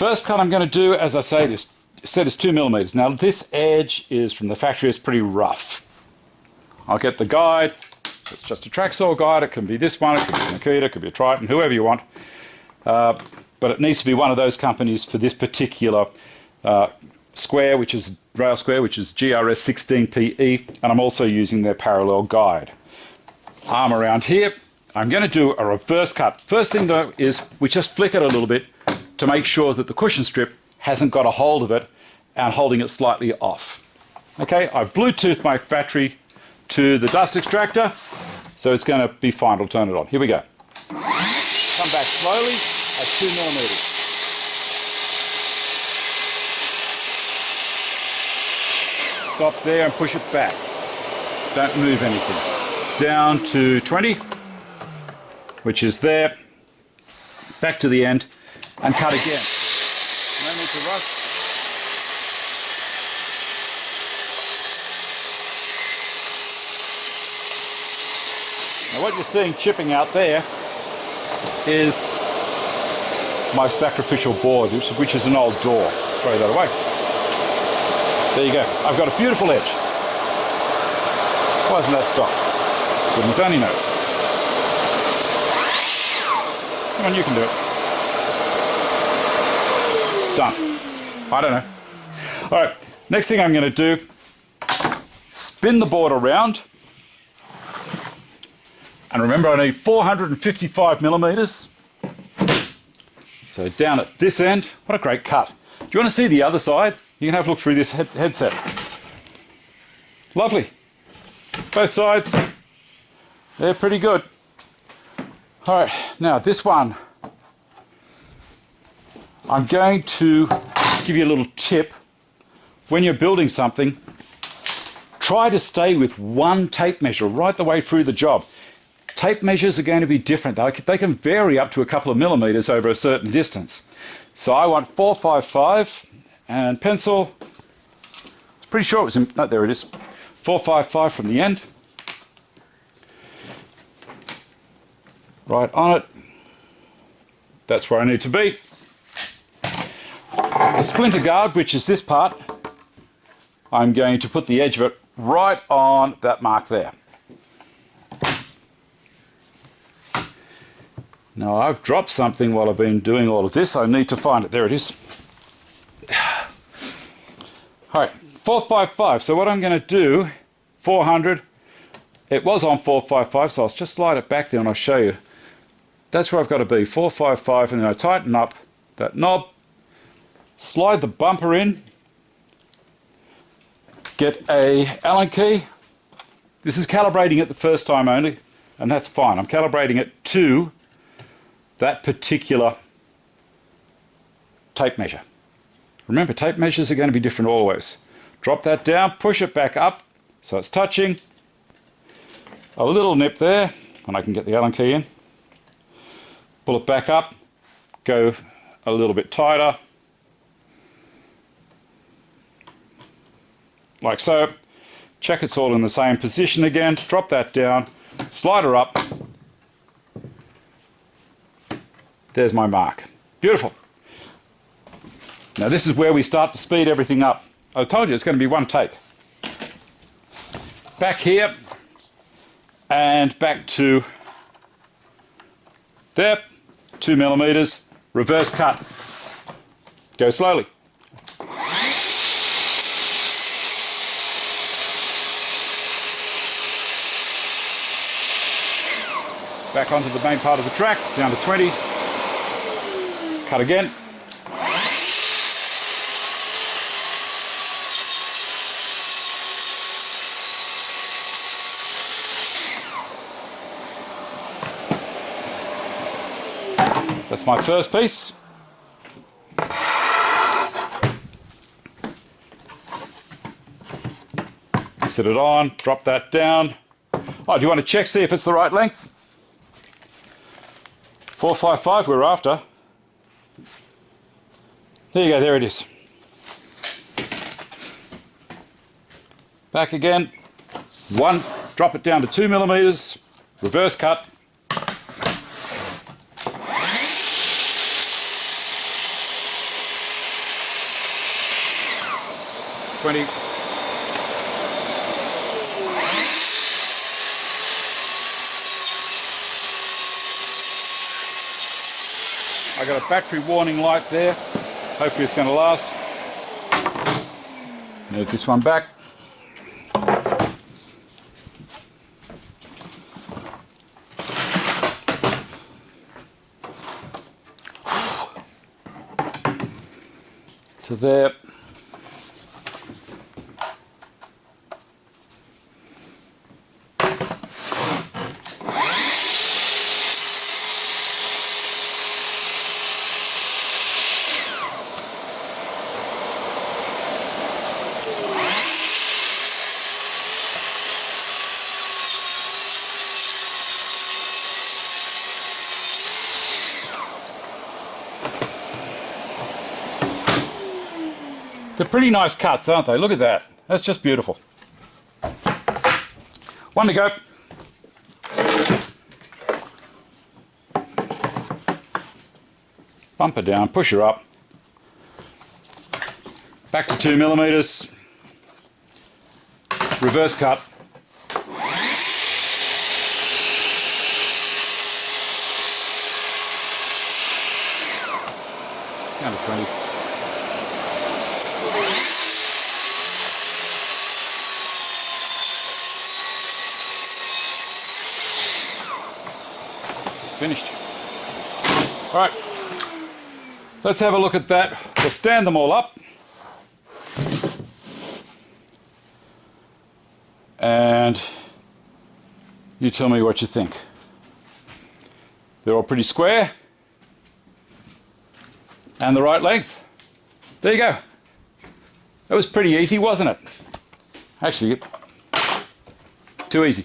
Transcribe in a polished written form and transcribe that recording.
first cut I'm going to do, as I say, this set is 2 millimeters. Now this edge is from the factory, it's pretty rough. I'll get the guide. It's just a track saw guide. It can be this one, it could be a Makita, it could be a Triton, whoever you want. But it needs to be one of those companies for this particular square, which is rail square, which is GRS 16PE, and I'm also using their parallel guide. Arm around here. I'm going to do a reverse cut. First thing though is we just flick it a little bit to make sure that the cushion strip hasn't got a hold of it and holding it slightly off. Okay, I've Bluetoothed my battery to the dust extractor, so it's going to be fine. I'll turn it on. Here we go. Come back slowly at 2 millimeters. Stop there and push it back. Don't move anything. Down to 20, which is there. Back to the end and cut again. No need to rush. Now what you're seeing chipping out there is my sacrificial board, which is an old door. Throw that away. There you go. I've got a beautiful edge. Why doesn't that stop? Goodness only knows. Come on, you can do it. Done. I don't know. All right, next thing I'm going to do, spin the board around. And remember, I need 455 millimeters. So down at this end, what a great cut. Do you want to see the other side? You can have a look through this headset. Lovely. Both sides, they're pretty good. All right, now this one, I'm going to give you a little tip. When you're building something, try to stay with one tape measure right the way through the job. Tape measures are going to be different. They can vary up to a couple of millimeters over a certain distance. So I want 455 and pencil. Pretty sure it was in, no, there it is. 455 from the end. Right on it. That's where I need to be. The splinter guard, which is this part, I'm going to put the edge of it right on that mark there. Now I've dropped something while I've been doing all of this. I need to find it. There it is. All right, 455. So what I'm going to do, 400. It was on 455, so I'll just slide it back there and I'll show you. That's where I've got to be, 455, and then I tighten up that knob, slide the bumper in, get a Allen key. This is calibrating it the first time only, and that's fine. I'm calibrating it to that particular tape measure. Remember, tape measures are going to be different always. Drop that down, push it back up so it's touching. A little nip there, and I can get the Allen key in. Pull it back up, go a little bit tighter, like so. Check it's all in the same position again, drop that down, slide her up. There's my mark. Beautiful. Now this is where we start to speed everything up. I told you it's going to be one take. Back here and back to there, 2 millimeters, reverse cut. Go slowly. Back onto the main part of the track, down to 20. Cut again. That's my first piece. Sit it on, drop that down. Oh, do you want to check, see if it's the right length? 455 we're after. There you go, there it is. Back again. One, drop it down to 2 millimeters, reverse cut. 20. I got a battery warning light there. Hopefully it's going to last. Move this one back. To there. They're pretty nice cuts, aren't they? Look at that. That's just beautiful. One to go. Bump her down, push her up. Back to 2mm. Reverse cut. Down to 20. Finished. All right, let's have a look at that. We'll stand them all up. And you tell me what you think. They're all pretty square and the right length. There you go. That was pretty easy, wasn't it? Actually, too easy.